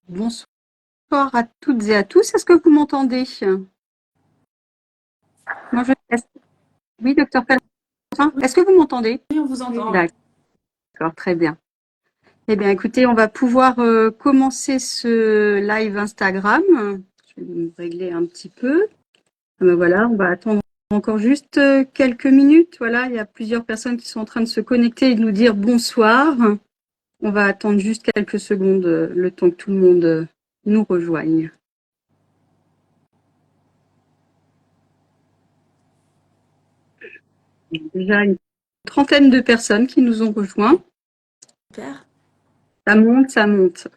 Bonsoir à toutes et à tous. Est-ce que vous m'entendez? Moi, je... Oui, docteur Pellerin, est-ce que vous m'entendez? Oui, on vous entend. Oui. D'accord, très bien. Eh bien, écoutez, on va pouvoir commencer ce live Instagram. Je vais me régler un petit peu. Voilà, on va attendre encore juste quelques minutes. Voilà, il y a plusieurs personnes qui sont en train de se connecter et de nous dire bonsoir. On va attendre juste quelques secondes, le temps que tout le monde nous rejoigne. Il y a déjà une trentaine de personnes qui nous ont rejoints. Super. Ça monte, ça monte.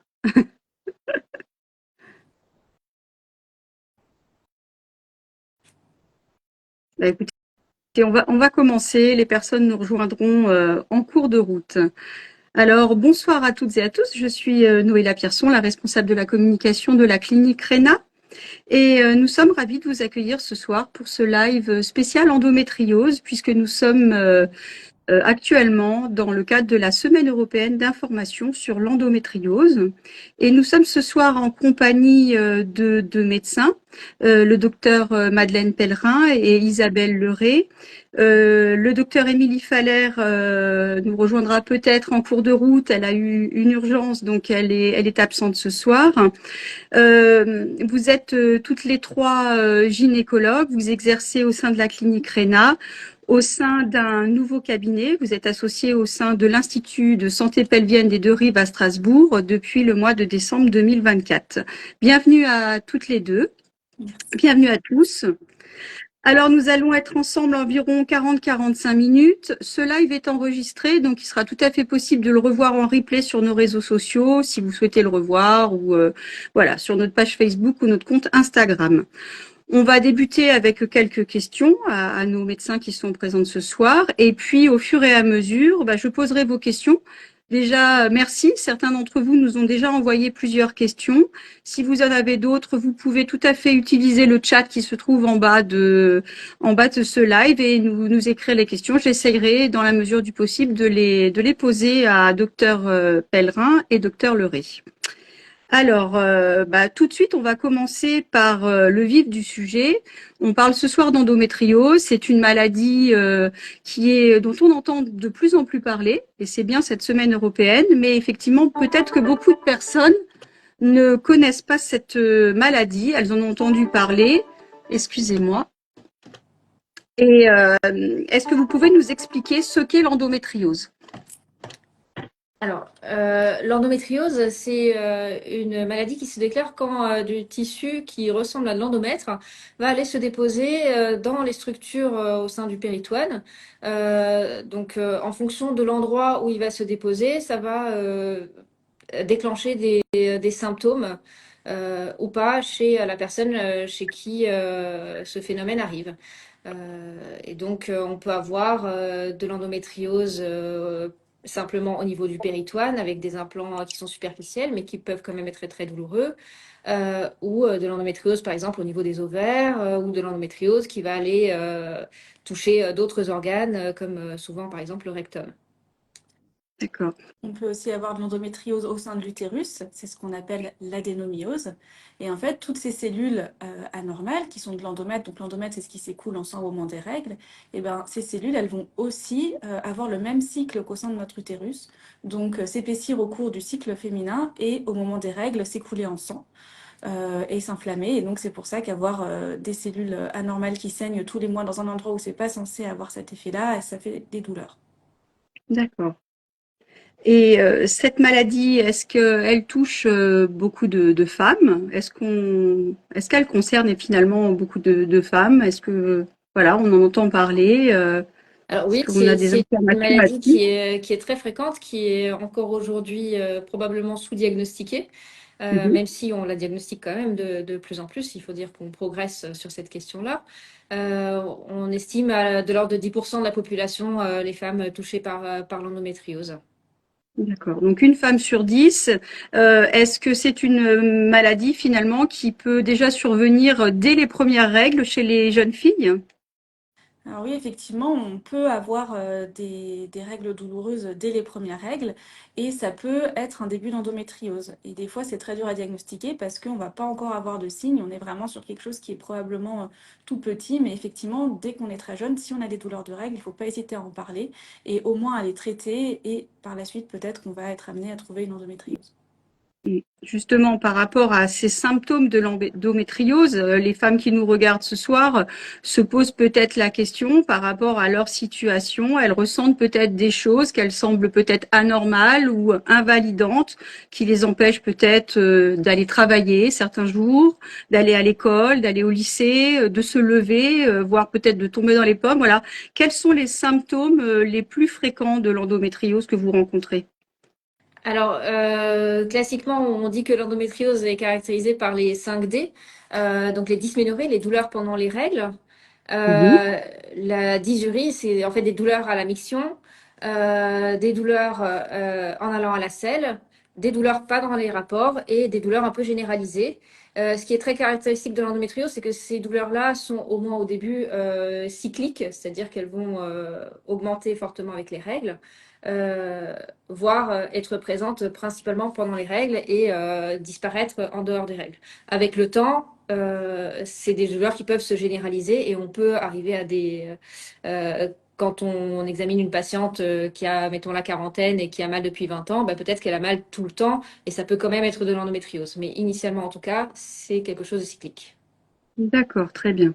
Bah, écoutez, on va commencer. Les personnes nous rejoindront en cours de route. Alors, bonsoir à toutes et à tous. Je suis Noëlla Pierson, la responsable de la communication de la clinique RENA. Et nous sommes ravis de vous accueillir ce soir pour ce live spécial endométriose, puisque nous sommes actuellement dans le cadre de la Semaine européenne d'information sur l'endométriose. Et nous sommes ce soir en compagnie de médecins, le docteur Madeleine Pellerin et Isabelle Leray. Le docteur Émilie Faller nous rejoindra peut-être en cours de route. Elle a eu une urgence, donc elle est absente ce soir. Vous êtes toutes les trois gynécologues. Vous exercez au sein de la clinique RENA. Au sein d'un nouveau cabinet, vous êtes associé au sein de l'Institut de santé pelvienne des Deux-Rives à Strasbourg depuis le mois de décembre 2024. Bienvenue à toutes les deux. Bienvenue à tous. Alors, nous allons être ensemble environ 40-45 minutes. Ce live est enregistré, donc il sera tout à fait possible de le revoir en replay sur nos réseaux sociaux, si vous souhaitez le revoir, ou voilà, sur notre page Facebook ou notre compte Instagram. On va débuter avec quelques questions à nos médecins qui sont présents ce soir. Et puis, au fur et à mesure, je poserai vos questions. Déjà, merci. Certains d'entre vous nous ont déjà envoyé plusieurs questions. Si vous en avez d'autres, vous pouvez tout à fait utiliser le chat qui se trouve en bas de ce live et nous écrire les questions. J'essaierai, dans la mesure du possible, de les poser à Dr Pellerin et Dr Leray. Alors, tout de suite, on va commencer par le vif du sujet. On parle ce soir d'endométriose. C'est une maladie dont on entend de plus en plus parler, et c'est bien cette semaine européenne. Mais effectivement, peut-être que beaucoup de personnes ne connaissent pas cette maladie. Elles en ont entendu parler. Excusez-moi. Et est-ce que vous pouvez nous expliquer ce qu'est l'endométriose? Alors, l'endométriose, c'est une maladie qui se déclare quand du tissu qui ressemble à de l'endomètre va aller se déposer dans les structures au sein du péritoine. Donc, en fonction de l'endroit où il va se déposer, ça va déclencher des symptômes ou pas chez la personne chez qui ce phénomène arrive. Et donc, on peut avoir de l'endométriose simplement au niveau du péritoine avec des implants qui sont superficiels mais qui peuvent quand même être très, très douloureux. Ou de l'endométriose, par exemple, au niveau des ovaires ou de l'endométriose qui va aller toucher d'autres organes comme souvent, par exemple, le rectum. D'accord. On peut aussi avoir de l'endométriose au sein de l'utérus, c'est ce qu'on appelle l'adénomiose. Et en fait, toutes ces cellules anormales qui sont de l'endomètre, donc l'endomètre c'est ce qui s'écoule en sang au moment des règles, et ben ces cellules elles vont aussi avoir le même cycle qu'au sein de notre utérus, donc s'épaissir au cours du cycle féminin et au moment des règles s'écouler en sang. Et s'inflammer. Et donc, c'est pour ça qu'avoir des cellules anormales qui saignent tous les mois dans un endroit où c'est pas censé avoir cet effet-là, ça fait des douleurs. D'accord. Et cette maladie, est-ce qu'elle touche beaucoup de femmes? Est-ce qu'elle concerne finalement beaucoup de femmes? Est-ce que, voilà, on en entend parler? Alors Est-ce oui, qu'on a des c'est une informations maladie là-dessus? qui est très fréquente, qui est encore aujourd'hui probablement sous-diagnostiquée, Mhm. même si on la diagnostique quand même de plus en plus. Il faut dire qu'on progresse sur cette question-là. On estime à de l'ordre de 10% de la population les femmes touchées par l'endométriose. D'accord. Donc une femme sur 10. Est-ce que c'est une maladie finalement qui peut déjà survenir dès les premières règles chez les jeunes filles? Alors oui, effectivement, on peut avoir des règles douloureuses dès les premières règles et ça peut être un début d'endométriose. Et des fois, c'est très dur à diagnostiquer parce qu'on ne va pas encore avoir de signes. On est vraiment sur quelque chose qui est probablement tout petit, mais effectivement, dès qu'on est très jeune, si on a des douleurs de règles, il ne faut pas hésiter à en parler et au moins à les traiter et par la suite, peut-être qu'on va être amené à trouver une endométriose. Et justement, par rapport à ces symptômes de l'endométriose, les femmes qui nous regardent ce soir se posent peut-être la question par rapport à leur situation. Elles ressentent peut-être des choses qu'elles semblent peut-être anormales ou invalidantes, qui les empêchent peut-être d'aller travailler certains jours, d'aller à l'école, d'aller au lycée, de se lever, voire peut-être de tomber dans les pommes. Voilà. Quels sont les symptômes les plus fréquents de l'endométriose que vous rencontrez? Alors, classiquement, on dit que l'endométriose est caractérisée par les 5D, donc les dysménorrhées, les douleurs pendant les règles. Mhm. La dysurie, c'est en fait des douleurs à la miction, des douleurs en allant à la selle, des douleurs pas dans les rapports et des douleurs un peu généralisées. Ce qui est très caractéristique de l'endométriose, c'est que ces douleurs-là sont au moins au début cycliques, c'est-à-dire qu'elles vont augmenter fortement avec les règles. Euh, voire être présente principalement pendant les règles et disparaître en dehors des règles. Avec le temps, c'est des douleurs qui peuvent se généraliser et on peut arriver à quand on examine une patiente qui a, mettons, la quarantaine et qui a mal depuis 20 ans, bah, peut-être qu'elle a mal tout le temps et ça peut quand même être de l'endométriose. Mais initialement, en tout cas, c'est quelque chose de cyclique. D'accord, très bien.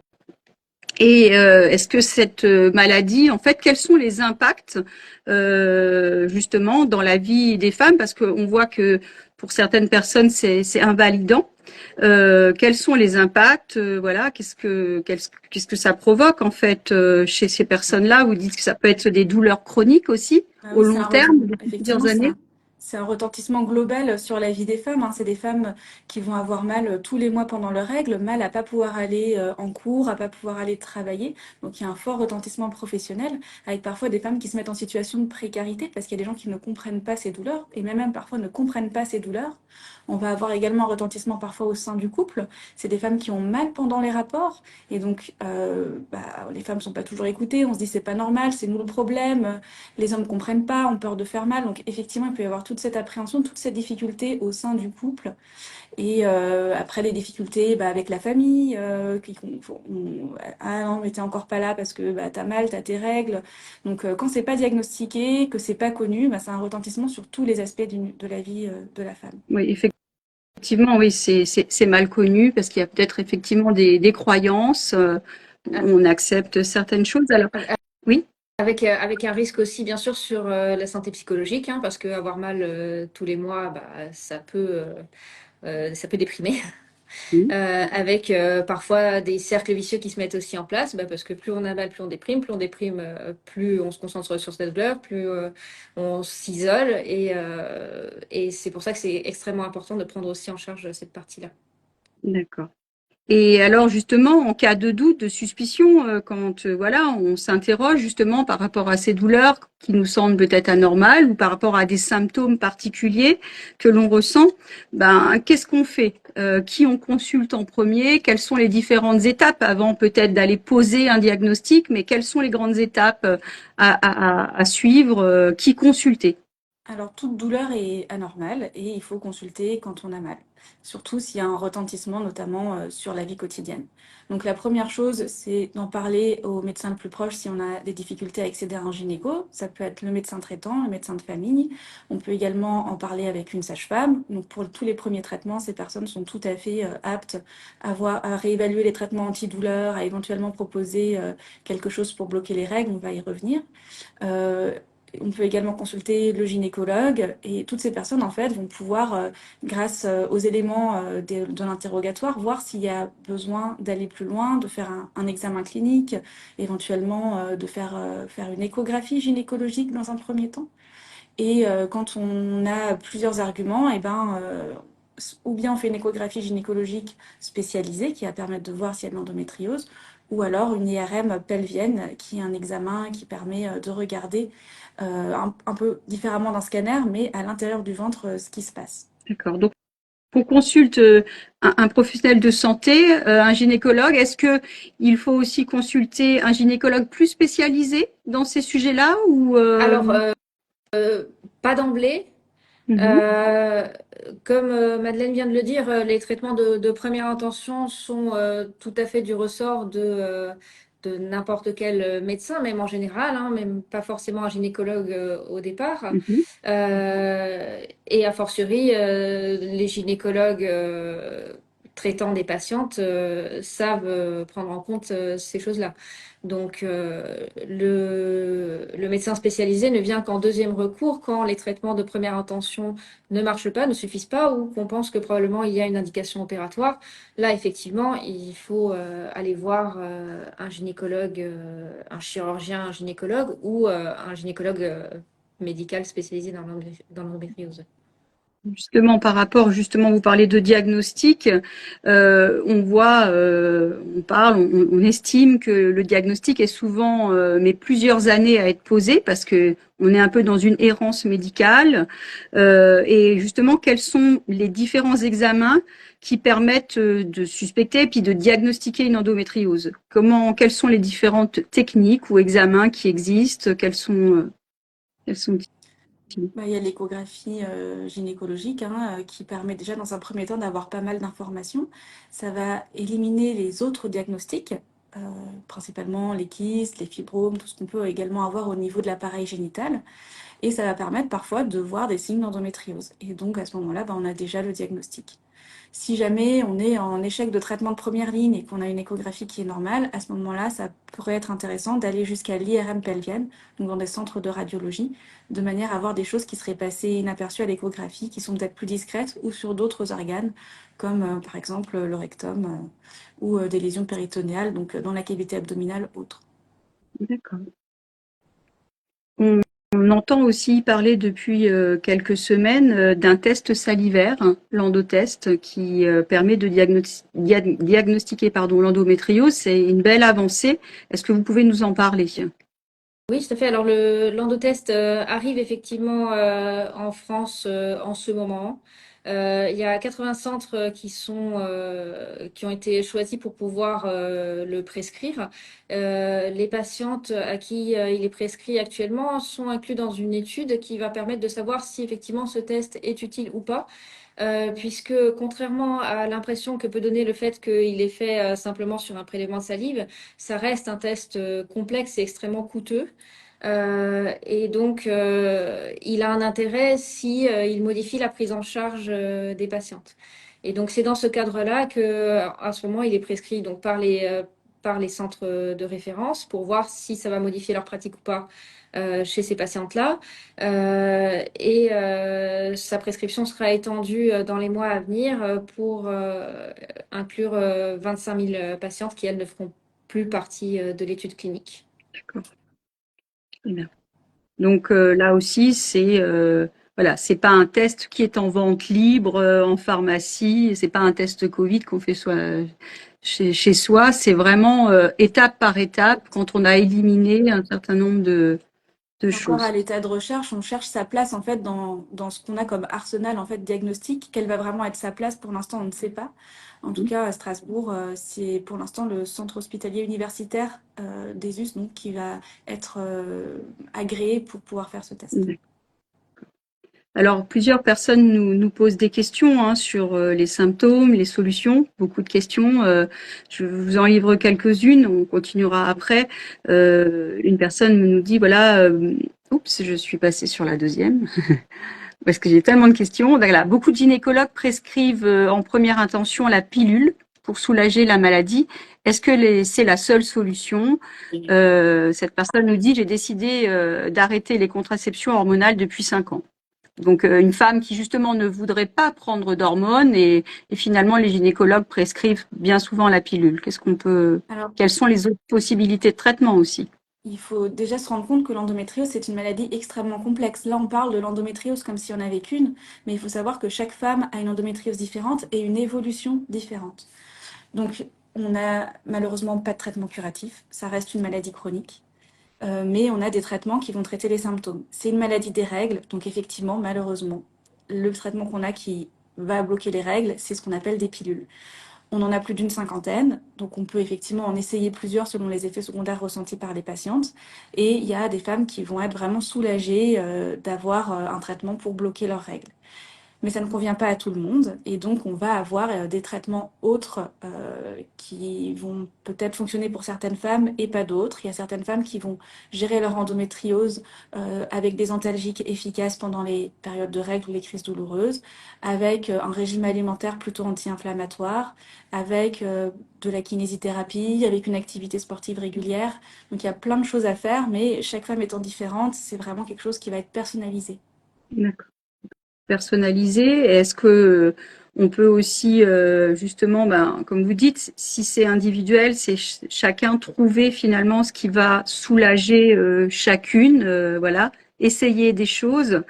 Et est-ce que cette maladie, en fait, quels sont les impacts justement dans la vie des femmes? Parce qu'on voit que pour certaines personnes, c'est invalidant. Quels sont les impacts? Voilà, qu'est-ce que ça provoque en fait chez ces personnes-là? Vous dites que ça peut être des douleurs chroniques aussi Ah au oui, long terme, depuis plusieurs effectivement, années. c'est un retentissement global sur la vie des femmes, hein. C'est des femmes qui vont avoir mal tous les mois pendant leurs règles, mal à pas pouvoir aller en cours, à pas pouvoir aller travailler. Donc il y a un fort retentissement professionnel, avec parfois des femmes qui se mettent en situation de précarité parce qu'il y a des gens qui ne comprennent pas ces douleurs, et même parfois ne comprennent pas ces douleurs. On va avoir également un retentissement parfois au sein du couple. C'est des femmes qui ont mal pendant les rapports, et donc les femmes sont pas toujours écoutées. On se dit c'est pas normal, c'est nous le problème, les hommes ne comprennent pas, ont peur de faire mal. Donc effectivement, il peut y avoir toute cette appréhension, toute cette difficulté au sein du couple. Et après les difficultés avec la famille, ah non, mais t'es encore pas là parce que t'as mal, t'as tes règles. Donc quand c'est pas diagnostiqué, que c'est pas connu, c'est un retentissement sur tous les aspects de la vie de la femme. Oui, effectivement, oui, c'est mal connu parce qu'il y a peut-être effectivement des croyances. On accepte certaines choses. Alors, oui. Avec un risque aussi, bien sûr, sur la santé psychologique, hein, parce que avoir mal tous les mois, bah, ça peut déprimer. Mmh. Avec parfois des cercles vicieux qui se mettent aussi en place, bah, parce que plus on a mal, plus on déprime, plus on se concentre sur cette douleur, plus on s'isole, et c'est pour ça que c'est extrêmement important de prendre aussi en charge cette partie-là. D'accord. Et alors justement, en cas de doute, de suspicion, quand, voilà, on s'interroge justement par rapport à ces douleurs qui nous semblent peut-être anormales ou par rapport à des symptômes particuliers que l'on ressent, ben, qu'est-ce qu'on fait? Qui on consulte en premier? Quelles sont les différentes étapes avant peut-être d'aller poser un diagnostic, mais quelles sont les grandes étapes, à suivre? Qui consulter? Alors, toute douleur est anormale et il faut consulter quand on a mal, surtout s'il y a un retentissement, notamment sur la vie quotidienne. Donc, la première chose, c'est d'en parler au médecin le plus proche si on a des difficultés à accéder à un gynéco. Ça peut être le médecin traitant, le médecin de famille. On peut également en parler avec une sage-femme. Donc, pour tous les premiers traitements, ces personnes sont tout à fait aptes à réévaluer les traitements antidouleurs, à éventuellement proposer quelque chose pour bloquer les règles. On va y revenir. Euh, on peut également consulter le gynécologue et toutes ces personnes en fait vont pouvoir, grâce aux éléments de l'interrogatoire, voir s'il y a besoin d'aller plus loin, de faire un examen clinique, éventuellement de faire une échographie gynécologique dans un premier temps. Et quand on a plusieurs arguments, et ou bien on fait une échographie gynécologique spécialisée qui va permettre de voir s'il y a de l'endométriose, ou alors une IRM pelvienne qui est un examen qui permet de regarder un peu différemment d'un scanner, mais à l'intérieur du ventre, ce qui se passe. D'accord. Donc qu'on consulte un professionnel de santé, un gynécologue, est-ce que il faut aussi consulter un gynécologue plus spécialisé dans ces sujets-là ou Alors, pas d'emblée. mhm, Euh, Comme Madeleine vient de le dire, les traitements de première intention sont tout à fait du ressort de n'importe quel médecin, même en général, hein, même pas forcément un gynécologue au départ. mhm. Et a fortiori, les gynécologues traitant des patientes savent prendre en compte ces choses-là. Donc, le médecin spécialisé ne vient qu'en deuxième recours quand les traitements de première intention ne marchent pas, ne suffisent pas, ou qu'on pense que probablement il y a une indication opératoire. Là, effectivement, il faut aller voir un gynécologue, un chirurgien, un gynécologue ou un gynécologue médical spécialisé dans l'endométriose. Justement, par rapport, justement, vous parlez de diagnostic, on voit, on estime que le diagnostic est souvent, met plusieurs années à être posé parce que on est un peu dans une errance médicale. Et justement, quels sont les différents examens qui permettent de suspecter puis de diagnostiquer une endométriose? Quelles sont les différentes techniques ou examens qui existent? Quels sont-ils? Bah, il y a l'échographie gynécologique hein, qui permet déjà dans un premier temps d'avoir pas mal d'informations. Ça va éliminer les autres diagnostics, euh, principalement les kystes, les fibromes, tout ce qu'on peut également avoir au niveau de l'appareil génital. Et ça va permettre parfois de voir des signes d'endométriose. Et donc à ce moment-là, bah, on a déjà le diagnostic. Si jamais on est en échec de traitement de première ligne et qu'on a une échographie qui est normale, à ce moment-là, ça pourrait être intéressant d'aller jusqu'à l'IRM pelvienne, donc dans des centres de radiologie, de manière à voir des choses qui seraient passées inaperçues à l'échographie, qui sont peut-être plus discrètes ou sur d'autres organes, comme par exemple le rectum ou des lésions péritonéales, donc dans la cavité abdominale autre. D'accord. On entend aussi parler depuis quelques semaines d'un test salivaire, hein, l'endotest, qui permet de diagnostiquer l'endométriose. C'est une belle avancée. Est-ce que vous pouvez nous en parler? Oui, tout à fait. Alors, l'endotest arrive effectivement en France en ce moment. Il y a 80 centres qui ont été choisis pour pouvoir le prescrire. Les patientes à qui il est prescrit actuellement sont inclus dans une étude qui va permettre de savoir si effectivement ce test est utile ou pas. Puisque contrairement à l'impression que peut donner le fait qu'il est fait simplement sur un prélèvement de salive, ça reste un test complexe et extrêmement coûteux. Et donc, il a un intérêt si il modifie la prise en charge des patientes. Et donc, c'est dans ce cadre-là que, à ce moment, il est prescrit donc par les centres de référence pour voir si ça va modifier leur pratique ou pas chez ces patientes-là. Sa prescription sera étendue dans les mois à venir pour inclure 25 000 patientes qui, elles, ne feront plus partie de l'étude clinique. D'accord. Très bien. Donc là aussi, voilà, c'est pas un test qui est en vente libre en pharmacie. C'est pas un test Covid qu'on fait chez soi. C'est vraiment étape par étape quand on a éliminé un certain nombre de Encore à choses. l'état de recherche, on cherche sa place en fait dans ce qu'on a comme arsenal en fait diagnostique. Quelle va vraiment être sa place pour l'instant, on ne sait pas. En tout cas, à Strasbourg, c'est pour l'instant le centre hospitalier universitaire des US donc, qui va être agréé pour pouvoir faire ce test. Alors, plusieurs personnes nous posent des questions hein, sur les symptômes, les solutions, beaucoup de questions. Je vous en livre quelques-unes, on continuera après. Une personne nous dit, voilà, oups, je suis passée sur la deuxième, parce que j'ai tellement de questions. Voilà, beaucoup de gynécologues prescrivent en première intention la pilule pour soulager la maladie. Est-ce que c'est la seule solution? Cette personne nous dit, j'ai décidé d'arrêter les contraceptions hormonales depuis 5 ans. Donc une femme qui justement ne voudrait pas prendre d'hormones et finalement les gynécologues prescrivent bien souvent la pilule. Alors, Quelles sont les autres possibilités de traitement aussi? il faut déjà se rendre compte que l'endométriose, c'est une maladie extrêmement complexe. Là, on parle de l'endométriose comme si on avait qu'une, mais il faut savoir que chaque femme a une endométriose différente et une évolution différente. Donc, on n'a malheureusement pas de traitement curatif, ça reste une maladie chronique, mais on a des traitements qui vont traiter les symptômes. C'est une maladie des règles, donc effectivement, malheureusement, le traitement qu'on a qui va bloquer les règles, c'est ce qu'on appelle des pilules. On en a plus d'une cinquantaine, donc on peut effectivement en essayer plusieurs selon les effets secondaires ressentis par les patientes. Et il y a des femmes qui vont être vraiment soulagées d'avoir un traitement pour bloquer leurs règles. Mais ça ne convient pas à tout le monde. Et donc, on va avoir des traitements autres qui vont peut-être fonctionner pour certaines femmes et pas d'autres. Il y a certaines femmes qui vont gérer leur endométriose avec des antalgiques efficaces pendant les périodes de règles ou les crises douloureuses, avec un régime alimentaire plutôt anti-inflammatoire, avec de la kinésithérapie, avec une activité sportive régulière. Donc, il y a plein de choses à faire, mais chaque femme étant différente, c'est vraiment quelque chose qui va être personnalisé. D'accord. Personnalisé. Est-ce que on peut aussi justement, comme vous dites, si c'est individuel, c'est chacun trouver finalement ce qui va soulager chacune, voilà, essayer des choses.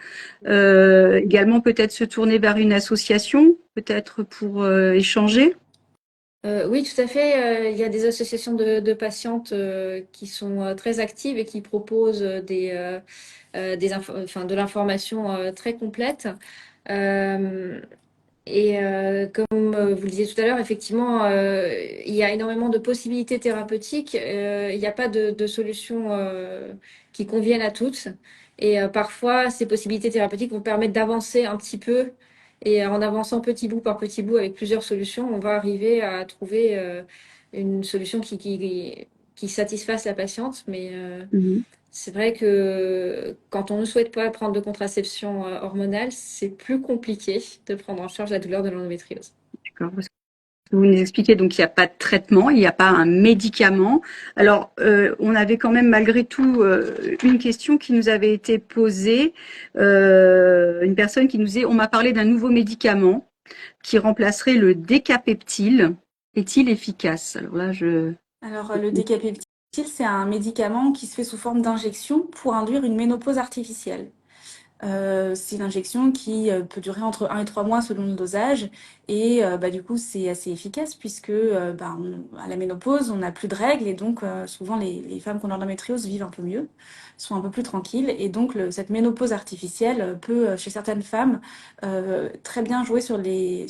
Également peut-être se tourner vers une association, peut-être pour échanger. Oui, tout à fait. Il y a des associations de patientes qui sont très actives et qui proposent enfin, de l'information très complète. Euh, Comme vous le disiez tout à l'heure, effectivement, il y a énormément de possibilités thérapeutiques. Il n'y a pas de solution qui convienne à toutes. Et parfois, ces possibilités thérapeutiques vont permettre d'avancer un petit peu. Et en avançant petit bout par petit bout avec plusieurs solutions, on va arriver à trouver une solution qui satisfasse la patiente. Mais Mhm. c'est vrai que quand on ne souhaite pas prendre de contraception hormonale, c'est plus compliqué de prendre en charge la douleur de l'endométriose. D'accord. Parce que vous nous expliquez donc il n'y a pas de traitement, il n'y a pas un médicament. Alors, on avait quand même malgré tout une question qui nous avait été posée. Une personne qui nous disait, on m'a parlé d'un nouveau médicament qui remplacerait le décapeptyle. Est-il efficace? Alors là, Alors, le décapeptyle, c'est un médicament qui se fait sous forme d'injection pour induire une ménopause artificielle. C'est une injection qui peut durer entre 1 et 3 mois selon le dosage. Et du coup, c'est assez efficace puisque à la ménopause, on n'a plus de règles et donc souvent les femmes qui ont l'endométriose vivent un peu mieux, sont un peu plus tranquilles. Et donc, cette ménopause artificielle peut, chez certaines femmes, très bien jouer sur les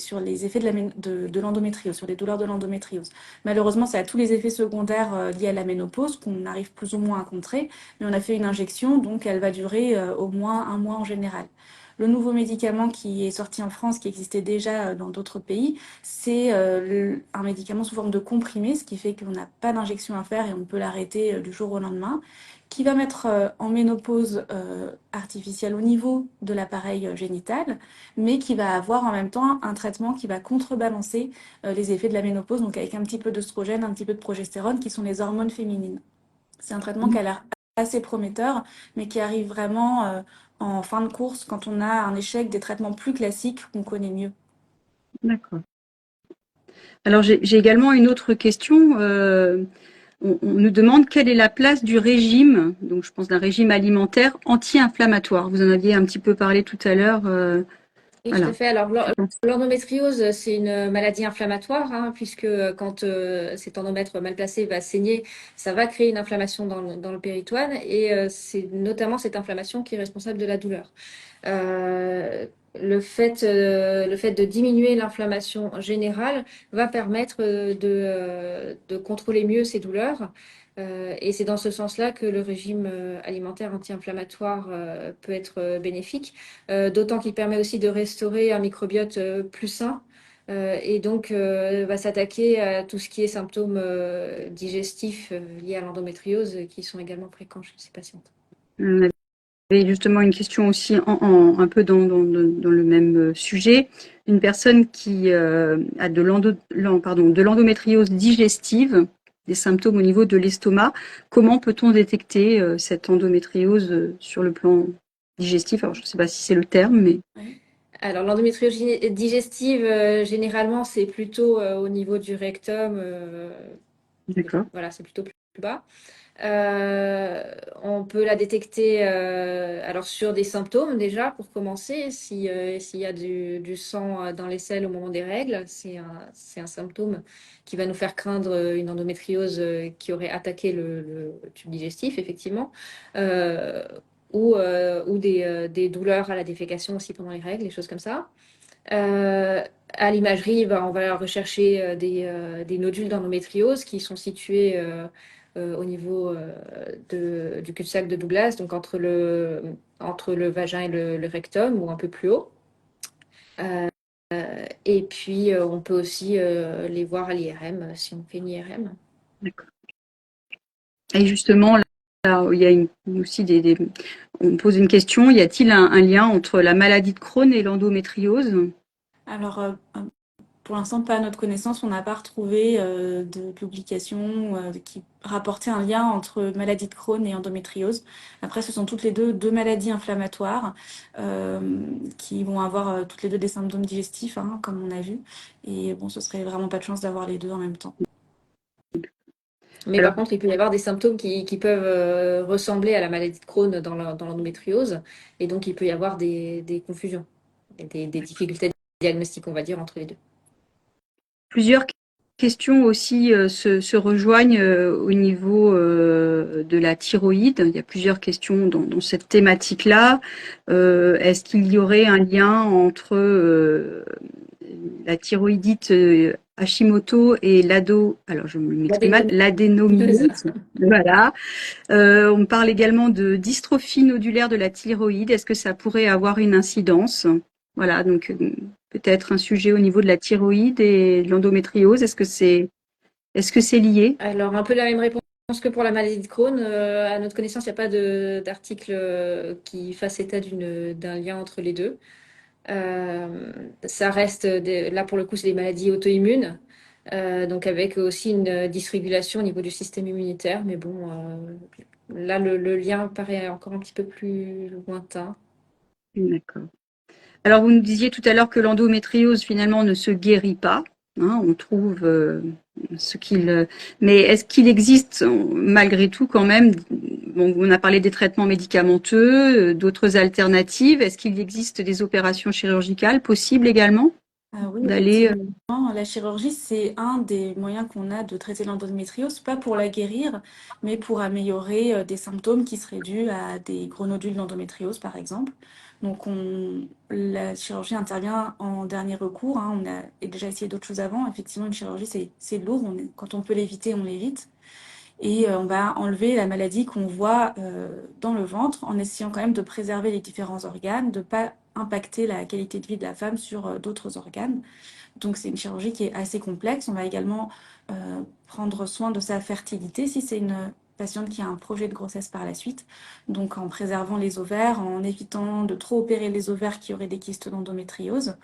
effets de l'endométriose, sur les douleurs de l'endométriose. Malheureusement, ça a tous les effets secondaires liés à la ménopause qu'on arrive plus ou moins à contrer, mais on a fait une injection, donc elle va durer au moins 1 mois en général. Le nouveau médicament qui est sorti en France, qui existait déjà dans d'autres pays, c'est un médicament sous forme de comprimé, ce qui fait qu'on n'a pas d'injection à faire et on peut l'arrêter du jour au lendemain, qui va mettre en ménopause artificielle au niveau de l'appareil génital, mais qui va avoir en même temps un traitement qui va contrebalancer les effets de la ménopause, donc avec un petit peu d'œstrogène, un petit peu de progestérone, qui sont les hormones féminines. C'est un traitement qui a l'air assez prometteur, mais qui arrive vraiment en fin de course quand on a un échec des traitements plus classiques qu'on connaît mieux. d'accord. Alors j'ai également une autre question. On nous demande quelle est la place du régime, donc je pense d'un régime alimentaire anti-inflammatoire. Vous en aviez un petit peu parlé tout à l'heure. Oui, tout à Voilà. fait. Alors, l'endométriose, c'est une maladie inflammatoire, hein, puisque quand cet endomètre mal placé va saigner, ça va créer une inflammation dans le péritoine, et c'est notamment cette inflammation qui est responsable de la douleur. Le fait de diminuer l'inflammation générale va permettre de contrôler mieux ces douleurs. Et c'est dans ce sens-là que le régime alimentaire anti-inflammatoire peut être bénéfique, d'autant qu'il permet aussi de restaurer un microbiote plus sain. Et donc, va s'attaquer à tout ce qui est symptômes digestifs liés à l'endométriose, qui sont également fréquents chez ces patientes. On avait justement une question aussi un peu dans le même sujet. Une personne qui a de l'endométriose digestive, des symptômes au niveau de l'estomac. Comment peut-on détecter cette endométriose sur le plan digestif? Alors, je ne sais pas si c'est le terme, mais Oui. Alors, l'endométriose digestive, généralement, c'est plutôt au niveau du rectum. d'accord. Voilà, c'est plutôt plus bas. Euh, on peut la détecter alors sur des symptômes déjà pour commencer. S'il y a du sang dans les selles au moment des règles, c'est un symptôme qui va nous faire craindre une endométriose qui aurait attaqué le tube digestif, effectivement. Euh, ou des douleurs à la défécation aussi pendant les règles, des choses comme ça. Euh, à l'imagerie, on va rechercher des nodules d'endométriose qui sont situés au niveau du cul-de-sac de Douglas, donc entre le vagin et le rectum ou un peu plus haut. Et puis, on peut aussi les voir à l'IRM si on fait une IRM. D'accord. Et justement, là, il y a aussi on pose une question, y a-t-il un lien entre la maladie de Crohn et l'endométriose? Alors, pour l'instant, pas à notre connaissance, on n'a pas retrouvé de publication qui rapportait un lien entre maladie de Crohn et endométriose. Après, ce sont toutes les deux maladies inflammatoires euh, qui vont avoir toutes les deux des symptômes digestifs, hein, comme on a vu. Et bon, ce serait vraiment pas de chance d'avoir les deux en même temps. Mais Alors, par contre, il peut y avoir des symptômes qui peuvent ressembler à la maladie de Crohn dans l'endométriose. Et donc, il peut y avoir des confusions, des difficultés diagnostiques, on va dire, entre les deux. plusieurs questions aussi se rejoignent au niveau de la thyroïde. Il y a plusieurs questions dans cette thématique-là. Est-ce qu'il y aurait un lien entre la thyroïdite Hashimoto et alors je m'exprime mal, l'adénomyose. Voilà. On parle également de dystrophie nodulaire de la thyroïde. Est-ce que ça pourrait avoir une incidence? Voilà, donc peut-être un sujet au niveau de la thyroïde et de l'endométriose. Est-ce que c'est lié? Alors, un peu la même réponse que pour la maladie de Crohn. À notre connaissance, il n'y a pas d'article qui fasse état d'un lien entre les deux. Ça reste, là pour le coup, c'est des maladies auto-immunes, donc avec aussi une dysrégulation au niveau du système immunitaire. Mais bon, là, le lien paraît encore un petit peu plus lointain. D'accord. Alors, vous nous disiez tout à l'heure que l'endométriose, finalement, ne se guérit pas. Hein, on trouve ce qu'il. Mais est-ce qu'il existe, malgré tout, quand même, bon, on a parlé des traitements médicamenteux, d'autres alternatives. Est-ce qu'il existe des opérations chirurgicales possibles également Ah oui, d'aller effectivement. La chirurgie, c'est un des moyens qu'on a de traiter l'endométriose, pas pour la guérir, mais pour améliorer des symptômes qui seraient dus à des gros nodules d'endométriose, par exemple. Donc, la chirurgie intervient en dernier recours, hein. On a déjà essayé d'autres choses avant. Effectivement, une chirurgie, c'est lourd. Quand on peut l'éviter, on l'évite. Et on va enlever la maladie qu'on voit dans le ventre en essayant quand même de préserver les différents organes, de ne pas impacter la qualité de vie de la femme sur d'autres organes. Donc c'est une chirurgie qui est assez complexe. On va également prendre soin de sa fertilité si c'est une patiente qui a un projet de grossesse par la suite. Donc en préservant les ovaires, en évitant de trop opérer les ovaires qui auraient des kystes d'endométriose.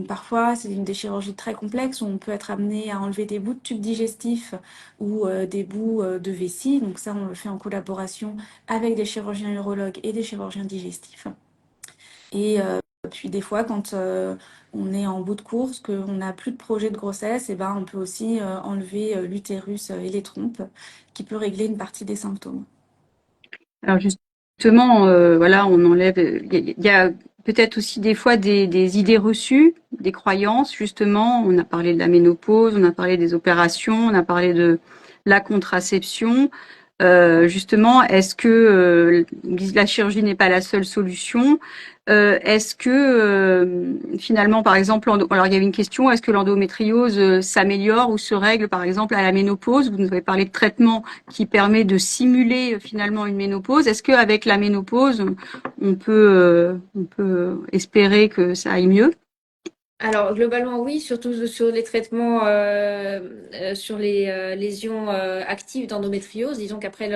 Parfois, c'est une des chirurgies très complexes où on peut être amené à enlever des bouts de tubes digestifs ou des bouts de vessie. Donc ça, on le fait en collaboration avec des chirurgiens urologues et des chirurgiens digestifs. Et puis des fois, quand on est en bout de course, qu'on n'a plus de projet de grossesse, et ben, on peut aussi enlever l'utérus et les trompes, qui peut régler une partie des symptômes. Alors justement, voilà, on enlève. Il y a peut-être aussi des fois des idées reçues, des croyances. Justement, on a parlé de la ménopause, on a parlé des opérations, on a parlé de la contraception. Justement, est-ce que la chirurgie n'est pas la seule solution? Est-ce que finalement, par exemple, alors il y avait une question, est-ce que l'endométriose s'améliore ou se règle, par exemple, à la ménopause? Vous nous avez parlé de traitement qui permet de simuler finalement une ménopause. Est-ce qu'avec la ménopause, on peut espérer que ça aille mieux? Alors, globalement, oui, surtout sur les traitements, sur les lésions actives d'endométriose. Disons qu'après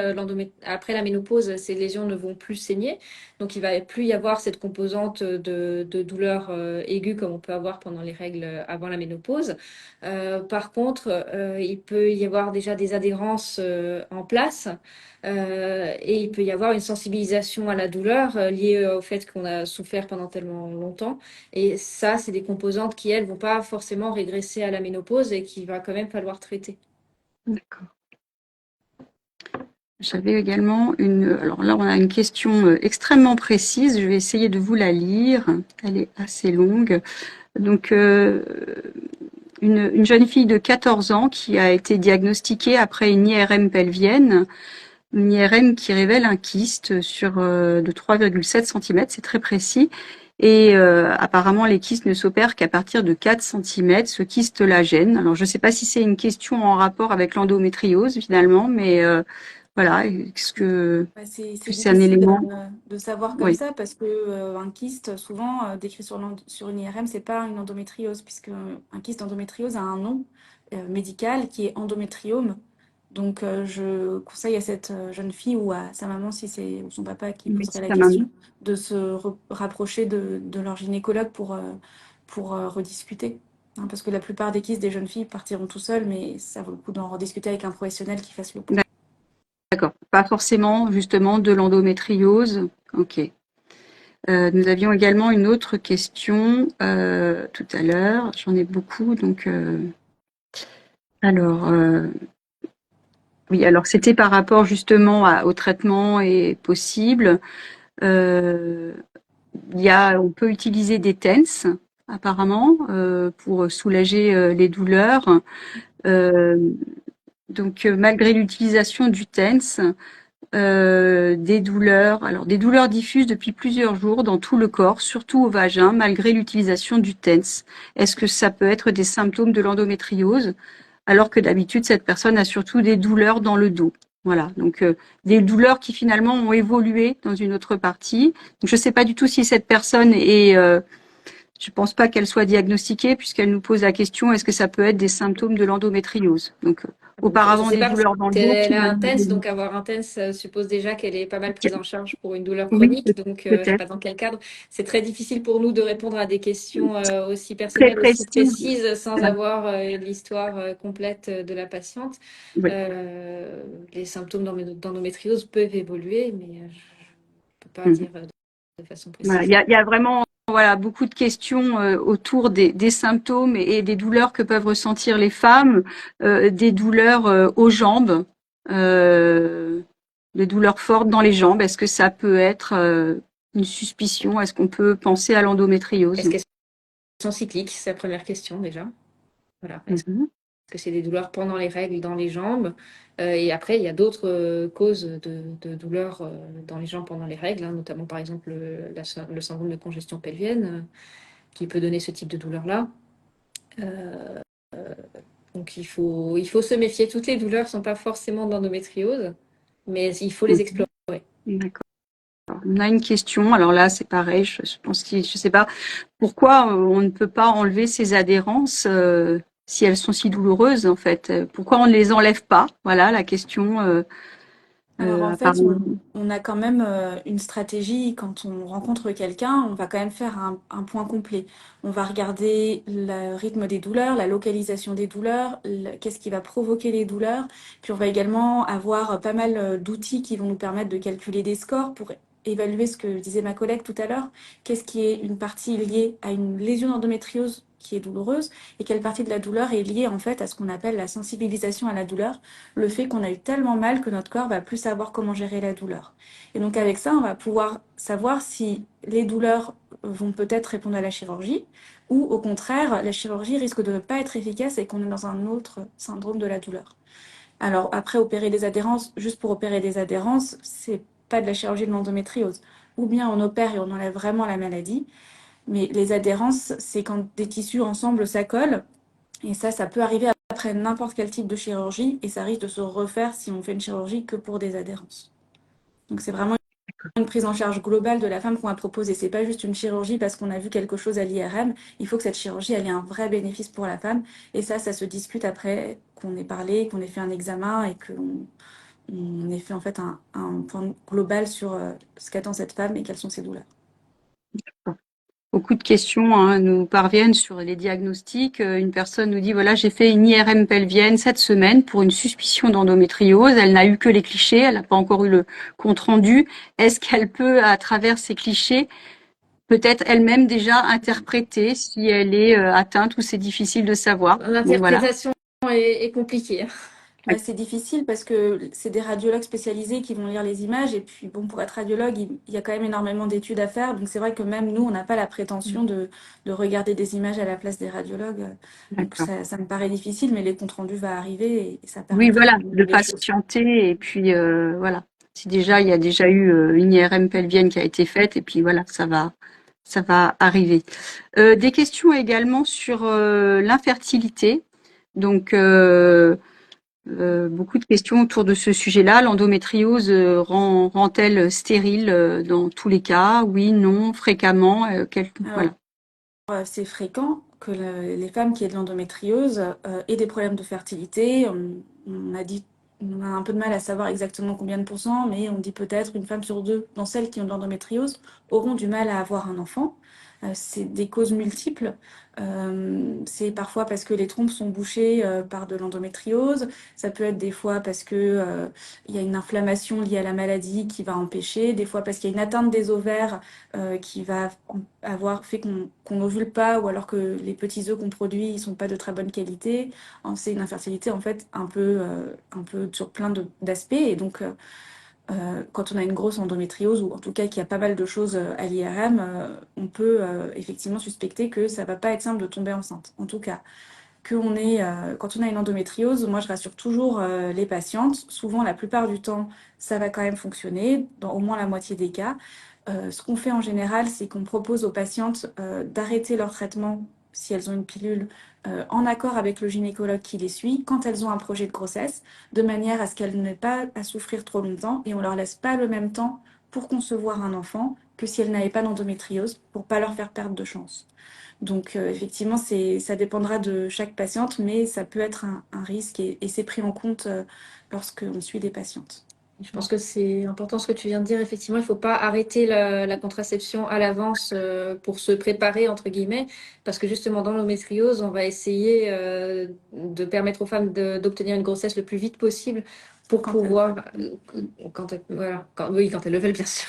après la ménopause, ces lésions ne vont plus saigner. Donc, il va plus y avoir cette composante de douleur aiguë comme on peut avoir pendant les règles avant la ménopause. Par contre, il peut y avoir déjà des adhérences en place. Et il peut y avoir une sensibilisation à la douleur liée au fait qu'on a souffert pendant tellement longtemps. Et ça, c'est des composantes qui, elles, vont pas forcément régresser à la ménopause et qu'il va quand même falloir traiter. D'accord. J'avais également alors là, on a une question extrêmement précise. Je vais essayer de vous la lire. Elle est assez longue. Donc, une jeune fille de 14 ans qui a été diagnostiquée après une IRM pelvienne, une IRM qui révèle un kyste de 3,7 cm, c'est très précis. Et apparemment, les kystes ne s'opèrent qu'à partir de 4 cm. Ce kyste-là gêne. Alors, je ne sais pas si c'est une question en rapport avec l'endométriose finalement, mais voilà, est-ce que C'est c'est un difficile élément? de savoir comme Oui, ça parce que un kyste, souvent décrit sur une IRM, c'est pas une endométriose, puisque un kyste endométriose a un nom médical qui est endométriome. Donc je conseille à cette jeune fille ou à sa maman, si c'est ou son papa qui oui, poserait c'est la ça, maman. question, de se rapprocher de leur gynécologue pour rediscuter. Hein, parce que la plupart des kystes des jeunes filles partiront tout seuls, mais ça vaut le coup d'en rediscuter avec un professionnel qui fasse le point. D'accord. Pas forcément justement de l'endométriose. Ok. Nous avions également une autre question tout à l'heure. J'en ai beaucoup, donc alors oui, alors c'était par rapport justement au traitement et possible. Euh, on peut utiliser des TENS apparemment pour soulager les douleurs. Euh, donc malgré l'utilisation du TENS, des douleurs diffusent depuis plusieurs jours dans tout le corps, surtout au vagin, malgré l'utilisation du TENS. Est-ce que ça peut être des symptômes de l'endométriose, alors que d'habitude, cette personne a surtout des douleurs dans le dos? Voilà, donc des douleurs qui finalement ont évolué dans une autre partie. Donc, je ne sais pas du tout si cette personne est, je ne pense pas qu'elle soit diagnostiquée puisqu'elle nous pose la question, est-ce que ça peut être des symptômes de l'endométriose? Donc, Je auparavant sais des pas parce douleurs dans le dos, qu'elle a un finalement. TENS, donc avoir un TENS suppose déjà qu'elle est pas mal prise en charge pour une douleur Oui, chronique. Donc, je sais peut-être. pas dans quel cadre. C'est très difficile pour nous de répondre à des questions aussi Très personnelles, aussi précise. précises, sans Voilà. avoir l'histoire complète de la patiente. Oui. Les symptômes d'endométriose peuvent évoluer, mais je ne peux pas Mhm. dire de façon Voilà. précise. Il y a vraiment voilà, beaucoup de questions autour des symptômes et des douleurs que peuvent ressentir les femmes, des douleurs aux jambes, euh, des douleurs fortes dans les jambes. Est-ce que ça peut être une suspicion? Est-ce qu'on peut penser à Est-ce l'endométriose? qu'elles sont cycliques? C'est la première question déjà. Voilà. Est-ce Mhm. que c'est des douleurs pendant les règles dans les jambes? Et après, il y a d'autres causes de douleurs dans les jambes pendant les règles, hein, notamment par exemple le syndrome de congestion pelvienne qui peut donner ce type de douleur-là. Euh, donc il faut se méfier. Toutes les douleurs ne sont pas forcément de l'endométriose, mais il faut les Mhm. explorer. D'accord. On a une question. Alors là, c'est pareil. Je pense que je sais pas pourquoi on ne peut pas enlever ces adhérences si elles sont si douloureuses en fait. Pourquoi on ne les enlève pas? Voilà la question. Alors en fait, Apparemment. on a quand même une stratégie quand on rencontre quelqu'un, on va quand même faire un point complet. On va regarder le rythme des douleurs, la localisation des douleurs, qu'est-ce qui va provoquer les douleurs. Puis on va également avoir pas mal d'outils qui vont nous permettre de calculer des scores pour évaluer ce que disait ma collègue tout à l'heure. Qu'est-ce qui est une partie liée à une lésion d'endométriose qui est douloureuse et quelle partie de la douleur est liée en fait à ce qu'on appelle la sensibilisation à la douleur, le fait qu'on a eu tellement mal que notre corps va plus savoir comment gérer la douleur. Et donc avec ça, on va pouvoir savoir si les douleurs vont peut-être répondre à la chirurgie ou au contraire, la chirurgie risque de ne pas être efficace et qu'on est dans un autre syndrome de la douleur. Alors après, opérer des adhérences, juste pour opérer des adhérences, c'est pas de la chirurgie de l'endométriose. Ou bien on opère et on enlève vraiment la maladie, mais les adhérences, c'est quand des tissus ensemble s'accolent et ça peut arriver après n'importe quel type de chirurgie et ça risque de se refaire si on fait une chirurgie que pour des adhérences. Donc c'est vraiment une prise en charge globale de la femme qu'on va proposer. C'est pas juste une chirurgie parce qu'on a vu quelque chose à l'IRM. Il faut que cette chirurgie ait un vrai bénéfice pour la femme. Et ça se discute après qu'on ait parlé, qu'on ait fait un examen et qu'on ait fait en fait un point global sur ce qu'attend cette femme et quelles sont ses douleurs. Beaucoup de questions nous parviennent sur les diagnostics. Une personne nous dit voilà, j'ai fait une IRM pelvienne cette semaine pour une suspicion d'endométriose. Elle n'a eu que les clichés, elle n'a pas encore eu le compte rendu. Est-ce qu'elle peut, à travers ces clichés, peut-être elle-même déjà interpréter si elle est atteinte ou c'est difficile de savoir? Bon, voilà. L'interprétation est compliquée. Bah, c'est difficile parce que c'est des radiologues spécialisés qui vont lire les images et puis bon, pour être radiologue, il y a quand même énormément d'études à faire. Donc c'est vrai que même nous, on n'a pas la prétention de regarder des images à la place des radiologues. Donc D'accord. ça me paraît difficile, mais les comptes rendus vont arriver et ça Oui, permettra voilà, de d'améliorer les choses. patienter et puis voilà. Si déjà il y a déjà eu une IRM pelvienne qui a été faite et puis voilà, ça va ça va arriver. Des questions également sur l'infertilité. Donc, beaucoup de questions autour de ce sujet-là. L'endométriose rend-elle stérile dans tous les cas? Oui, non, fréquemment, Alors, voilà. c'est fréquent que les femmes qui aient de l'endométriose aient des problèmes de fertilité. On a un peu de mal à savoir exactement combien de pourcents, mais on dit peut-être une femme sur deux dans celles qui ont de l'endométriose auront du mal à avoir un enfant. C'est des causes multiples. C'est parfois parce que les trompes sont bouchées par de l'endométriose. Ça peut être des fois parce que il y a une inflammation liée à la maladie qui va empêcher. Des fois parce qu'il y a une atteinte des ovaires qui va avoir fait qu'on n'ovule pas, ou alors que les petits œufs qu'on produit ils sont pas de très bonne qualité. C'est une infertilité en fait un peu sur plein d'aspects. Et donc quand on a une grosse endométriose, ou en tout cas qu'il y a pas mal de choses à l'IRM, on peut effectivement suspecter que ça va pas être simple de tomber enceinte. En tout cas, quand on a une endométriose, moi je rassure toujours les patientes. Souvent, la plupart du temps, ça va quand même fonctionner, dans au moins la moitié des cas. Ce qu'on fait en général, c'est qu'on propose aux patientes d'arrêter leur traitement si elles ont une pilule en accord avec le gynécologue qui les suit quand elles ont un projet de grossesse, de manière à ce qu'elles n'aient pas à souffrir trop longtemps, et on leur laisse pas le même temps pour concevoir un enfant que si elles n'avaient pas d'endométriose, pour pas leur faire perdre de chance. Donc effectivement, ça dépendra de chaque patiente, mais ça peut être un risque, et c'est pris en compte lorsqu'on suit des patientes. Je pense que c'est important ce que tu viens de dire. Effectivement, il ne faut pas arrêter la contraception à l'avance pour se préparer, entre guillemets, parce que justement, dans l'endométriose, on va essayer de permettre aux femmes d'obtenir une grossesse le plus vite possible pour Quand elles pouvoir, voilà, oui, quand elles le veulent, bien sûr.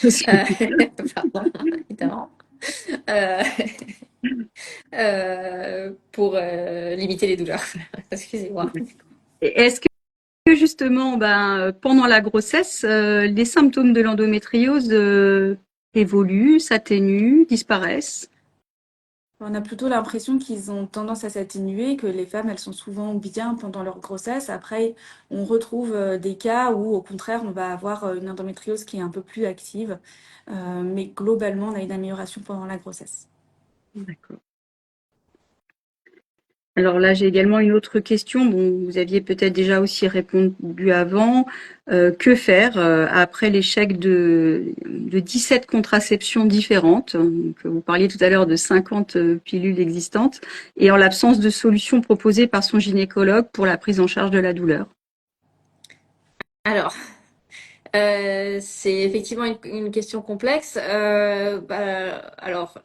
Euh, Pardon, évidemment. Euh, pour limiter les douleurs. Excusez-moi. Est-ce que justement, pendant la grossesse, les symptômes de l'endométriose évoluent, s'atténuent, disparaissent? On a plutôt l'impression qu'ils ont tendance à s'atténuer, que les femmes, elles sont souvent bien pendant leur grossesse. Après, on retrouve des cas où, au contraire, on va avoir une endométriose qui est un peu plus active. Mais globalement, on a une amélioration pendant la grossesse. D'accord. Alors là, j'ai également une autre question. Bon, vous aviez peut-être déjà aussi répondu avant. Que faire après l'échec de 17 contraceptions différentes? Donc, vous parliez tout à l'heure de 50 pilules existantes et en l'absence de solution proposée par son gynécologue pour la prise en charge de la douleur. Alors, c'est effectivement une question complexe. Alors,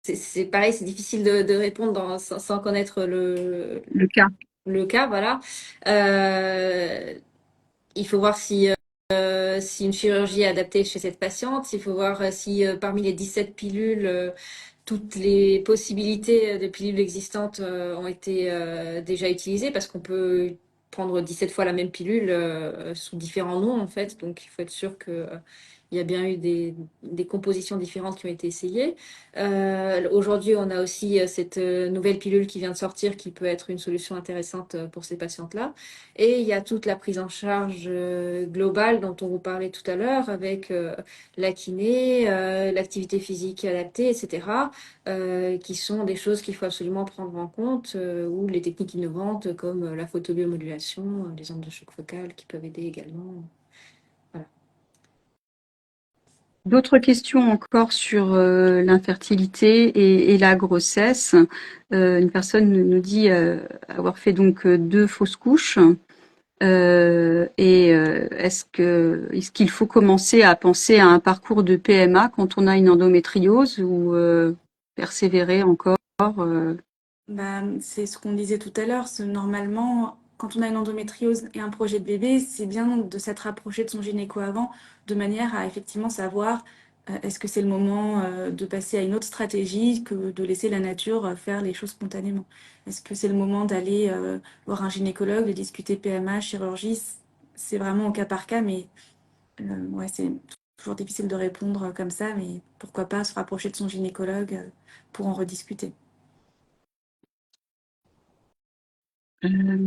c'est pareil, c'est difficile de répondre sans connaître Le cas. le cas, voilà. Euh, il faut voir si une chirurgie est adaptée chez cette patiente. Il faut voir si parmi les 17 pilules, toutes les possibilités de pilules existantes ont été déjà utilisées, parce qu'on peut prendre 17 fois la même pilule sous différents noms en fait. Donc il faut être sûr que il y a bien eu des compositions différentes qui ont été essayées. Aujourd'hui, on a aussi cette nouvelle pilule qui vient de sortir qui peut être une solution intéressante pour ces patientes-là. Et il y a toute la prise en charge globale dont on vous parlait tout à l'heure, avec la kiné, l'activité physique adaptée, etc., qui sont des choses qu'il faut absolument prendre en compte, ou les techniques innovantes comme la photobiomodulation, les ondes de choc focal qui peuvent aider également. Voilà. D'autres questions encore sur l'infertilité et la grossesse. Une personne nous dit avoir fait donc 2 fausses couches. Est-ce qu'il faut commencer à penser à un parcours de PMA quand on a une endométriose ou persévérer encore? Bah, c'est ce qu'on disait tout à l'heure. Normalement, quand on a une endométriose et un projet de bébé, c'est bien de s'être rapproché de son gynéco avant, de manière à effectivement savoir est-ce que c'est le moment de passer à une autre stratégie que de laisser la nature faire les choses spontanément. Est-ce que c'est le moment d'aller voir un gynécologue, de discuter PMA, chirurgie? C'est vraiment au cas par cas, mais ouais, c'est toujours difficile de répondre comme ça, mais pourquoi pas se rapprocher de son gynécologue pour en rediscuter. Euh,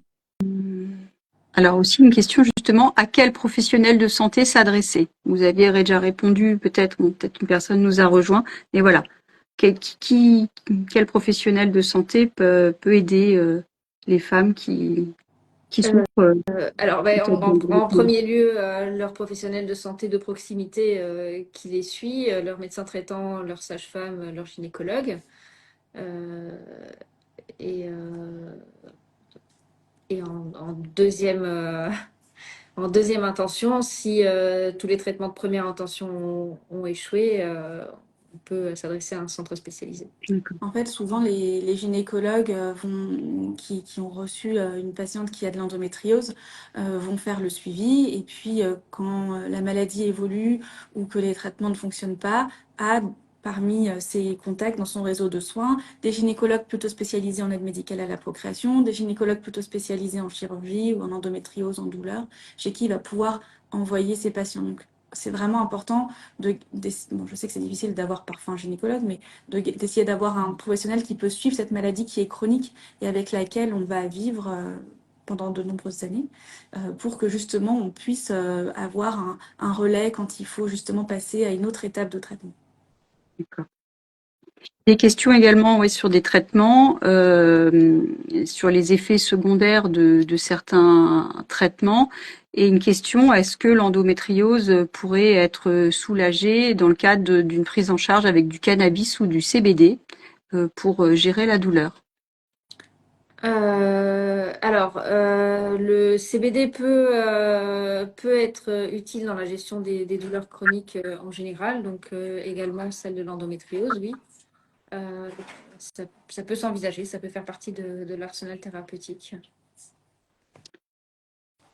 Alors aussi une question justement, à quel professionnel de santé s'adresser? Vous aviez déjà répondu, peut-être une personne nous a rejoint, mais voilà. Quel professionnel de santé peut aider les femmes qui Euh, souffrent alors, peut-être en premier lieu, leur professionnel de santé de proximité qui les suit, leur médecin traitant, leur sage-femme, leur gynécologue. Euh, et et en deuxième intention, si tous les traitements de première intention ont échoué, on peut s'adresser à un centre spécialisé. En fait, souvent, les gynécologues qui ont reçu une patiente qui a de l'endométriose vont faire le suivi. Et puis, quand la maladie évolue ou que les traitements ne fonctionnent pas, a parmi ses contacts dans son réseau de soins des gynécologues plutôt spécialisés en aide médicale à la procréation, des gynécologues plutôt spécialisés en chirurgie ou en endométriose, en douleur, chez qui il va pouvoir envoyer ses patients. Donc, c'est vraiment important bon, je sais que c'est difficile d'avoir parfois un gynécologue, mais d'essayer d'avoir un professionnel qui peut suivre cette maladie qui est chronique et avec laquelle on va vivre pendant de nombreuses années, pour que justement on puisse avoir un relais quand il faut justement passer à une autre étape de traitement. D'accord. Des questions également, oui, sur des traitements, sur les effets secondaires de certains traitements. Et une question, est-ce que l'endométriose pourrait être soulagée dans le cadre d'une prise en charge avec du cannabis ou du CBD pour gérer la douleur? Le CBD peut être utile dans la gestion des douleurs chroniques en général, donc également celle de l'endométriose, oui. Euh, ça peut s'envisager, ça peut faire partie de l'arsenal thérapeutique.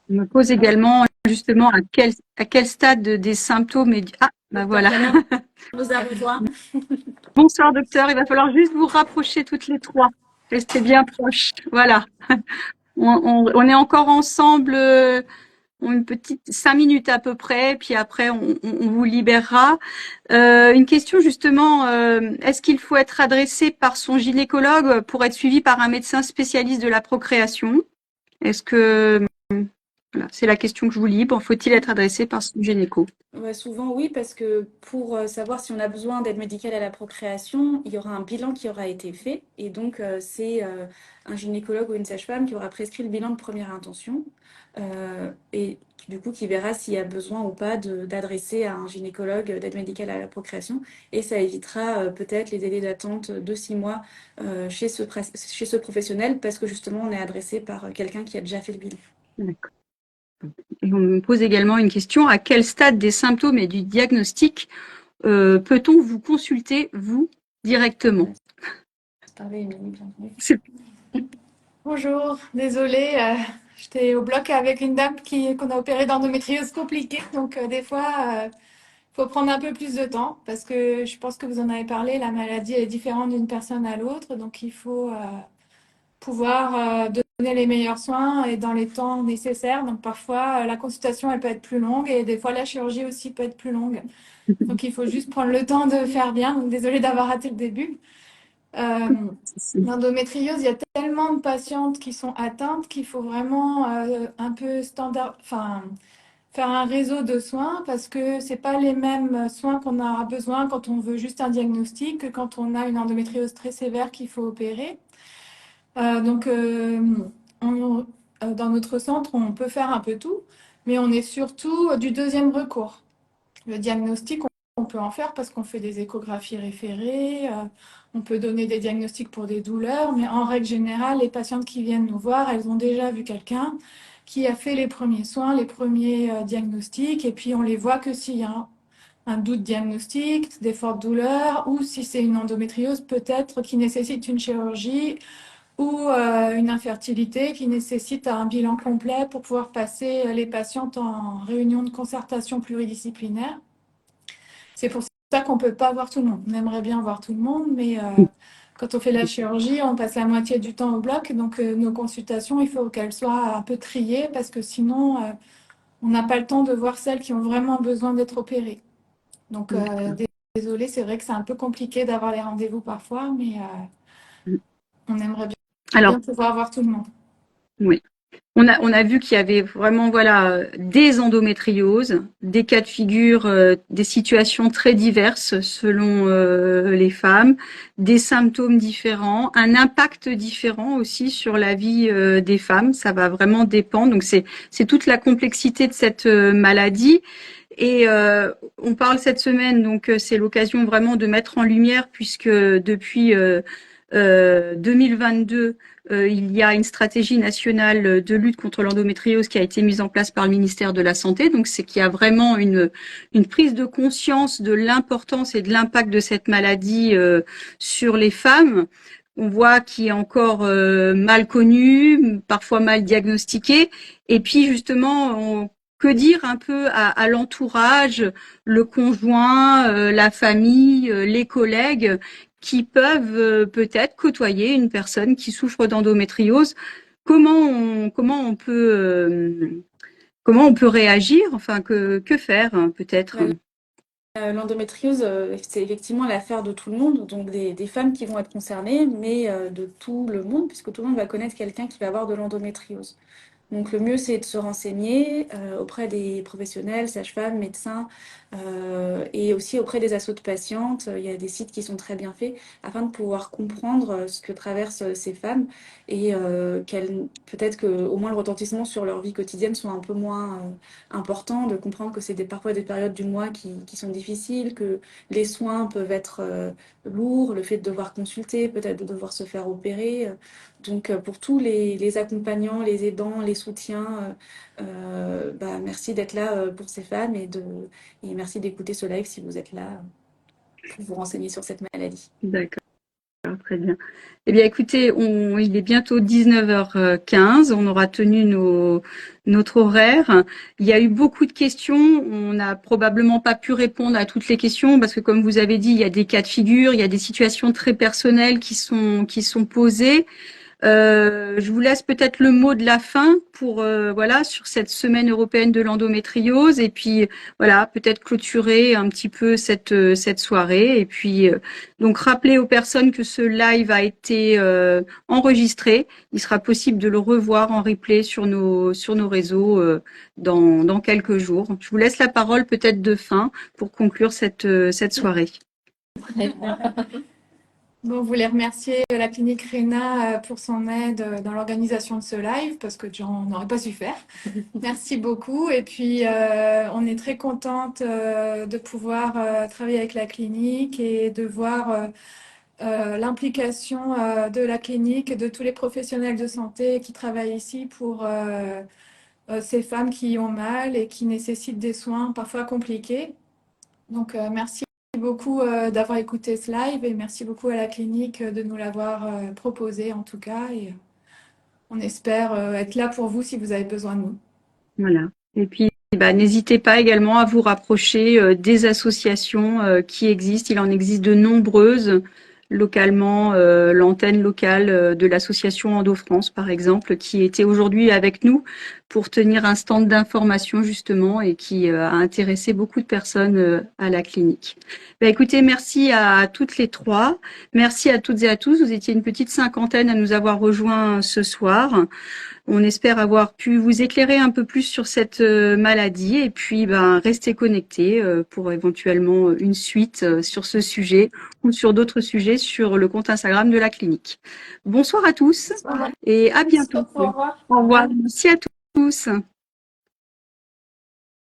Je me pose également justement à quel stade des symptômes Ah, bah voilà. Vous avez besoin. Bonsoir docteur, il va falloir juste vous rapprocher toutes les trois. Restez bien proches. Voilà. On est encore ensemble une petite 5 minutes à peu près, puis après on vous libérera. Une question justement, est-ce qu'il faut être adressé par son gynécologue pour être suivi par un médecin spécialiste de la procréation? Est-ce que voilà, c'est la question que je vous lis. Bon, faut-il être adressé par son gynéco? Ouais, souvent, oui, parce que pour savoir si on a besoin d'aide médicale à la procréation, il y aura un bilan qui aura été fait. Et donc, c'est un gynécologue ou une sage-femme qui aura prescrit le bilan de première intention. Et du coup, qui verra s'il y a besoin ou pas d'adresser à un gynécologue d'aide médicale à la procréation. Et ça évitera peut-être les délais d'attente de 6 mois chez ce professionnel, parce que justement, on est adressé par quelqu'un qui a déjà fait le bilan. D'accord. Et on me pose également une question, à quel stade des symptômes et du diagnostic peut-on vous consulter, vous, directement? Bonjour, désolée, j'étais au bloc avec une dame qu'on a opérée d'endométriose compliquée, donc des fois, il faut prendre un peu plus de temps parce que je pense que vous en avez parlé, la maladie est différente d'une personne à l'autre, donc il faut pouvoir donner les meilleurs soins et dans les temps nécessaires. Donc parfois, la consultation, elle peut être plus longue et des fois, la chirurgie aussi peut être plus longue. Donc il faut juste prendre le temps de faire bien. Donc désolée d'avoir raté le début. L'endométriose, il y a tellement de patientes qui sont atteintes qu'il faut vraiment un peu faire un réseau de soins parce que c'est pas les mêmes soins qu'on a besoin quand on veut juste un diagnostic que quand on a une endométriose très sévère qu'il faut opérer. Donc, dans notre centre, on peut faire un peu tout, mais on est surtout du deuxième recours. Le diagnostic, on peut en faire parce qu'on fait des échographies référées, on peut donner des diagnostics pour des douleurs, mais en règle générale, les patientes qui viennent nous voir, elles ont déjà vu quelqu'un qui a fait les premiers soins, les premiers diagnostics, et puis on les voit que s'il y a un doute diagnostique, des fortes douleurs, ou si c'est une endométriose peut-être qui nécessite une chirurgie ou une infertilité qui nécessite un bilan complet pour pouvoir passer les patientes en réunion de concertation pluridisciplinaire. C'est pour ça qu'on ne peut pas voir tout le monde. On aimerait bien voir tout le monde, mais quand on fait la chirurgie, on passe la moitié du temps au bloc. Donc nos consultations, il faut qu'elles soient un peu triées parce que sinon, on n'a pas le temps de voir celles qui ont vraiment besoin d'être opérées. Donc désolée, c'est vrai que c'est un peu compliqué d'avoir les rendez-vous parfois, mais on aimerait bien pouvoir voir tout le monde. Oui. On a vu qu'il y avait vraiment des endométrioses, des cas de figure, des situations très diverses selon les femmes, des symptômes différents, un impact différent aussi sur la vie des femmes. Ça va vraiment dépendre. Donc c'est toute la complexité de cette maladie. Et on parle cette semaine, donc c'est l'occasion vraiment de mettre en lumière, puisque depuis 2022, il y a une stratégie nationale de lutte contre l'endométriose qui a été mise en place par le ministère de la Santé. Donc c'est qu'il y a vraiment une prise de conscience de l'importance et de l'impact de cette maladie sur les femmes. On voit qu'il est encore mal connu, parfois mal diagnostiqué. Et puis justement, que dire un peu à l'entourage, le conjoint, la famille, les collègues qui peuvent peut-être côtoyer une personne qui souffre d'endométriose. Comment on peut réagir? Enfin, que faire peut-être? L'endométriose, c'est effectivement l'affaire de tout le monde, donc des femmes qui vont être concernées, mais de tout le monde, puisque tout le monde va connaître quelqu'un qui va avoir de l'endométriose. Donc le mieux, c'est de se renseigner auprès des professionnels, sages-femmes, médecins, et aussi auprès des assos de patientes. Il y a des sites qui sont très bien faits afin de pouvoir comprendre ce que traversent ces femmes et peut-être que au moins le retentissement sur leur vie quotidienne soit un peu moins important, de comprendre que c'est parfois des périodes du mois qui sont difficiles, que les soins peuvent être lourds, le fait de devoir consulter, peut-être de devoir se faire opérer. Donc pour tous les accompagnants, les aidants, les soutiens, merci d'être là pour ces femmes et merci d'écouter ce live si vous êtes là pour vous renseigner sur cette maladie. D'accord, très bien. Eh bien, écoutez, il est bientôt 19h15, on aura tenu notre horaire. Il y a eu beaucoup de questions, on n'a probablement pas pu répondre à toutes les questions parce que, comme vous avez dit, il y a des cas de figure, il y a des situations très personnelles qui sont posées. Je vous laisse peut-être le mot de la fin pour sur cette semaine européenne de l'endométriose et puis peut-être clôturer un petit peu cette soirée et puis donc rappeler aux personnes que ce live a été enregistré. Il sera possible de le revoir en replay sur nos réseaux dans quelques jours. Je vous laisse la parole peut-être de fin pour conclure cette soirée. Bon, on voulait remercier la clinique Réna pour son aide dans l'organisation de ce live parce que j'en aurais pas su faire. Merci beaucoup. Et puis, on est très contente de pouvoir travailler avec la clinique et de voir l'implication de la clinique et de tous les professionnels de santé qui travaillent ici pour ces femmes qui ont mal et qui nécessitent des soins parfois compliqués. Donc, merci beaucoup d'avoir écouté ce live et merci beaucoup à la clinique de nous l'avoir proposé en tout cas. Et on espère être là pour vous si vous avez besoin de nous. Voilà. Et puis, n'hésitez pas également à vous rapprocher des associations qui existent. Il en existe de nombreuses localement, l'antenne locale de l'association Endo-France, par exemple, qui était aujourd'hui avec nous pour tenir un stand d'information justement et qui a intéressé beaucoup de personnes à la clinique. Écoutez, merci à toutes les trois. Merci à toutes et à tous. Vous étiez une petite cinquantaine à nous avoir rejoints ce soir. On espère avoir pu vous éclairer un peu plus sur cette maladie et puis restez connectés pour éventuellement une suite sur ce sujet ou sur d'autres sujets sur le compte Instagram de la clinique. Bonsoir à tous et à bientôt. Au revoir. Au revoir. Merci à tous.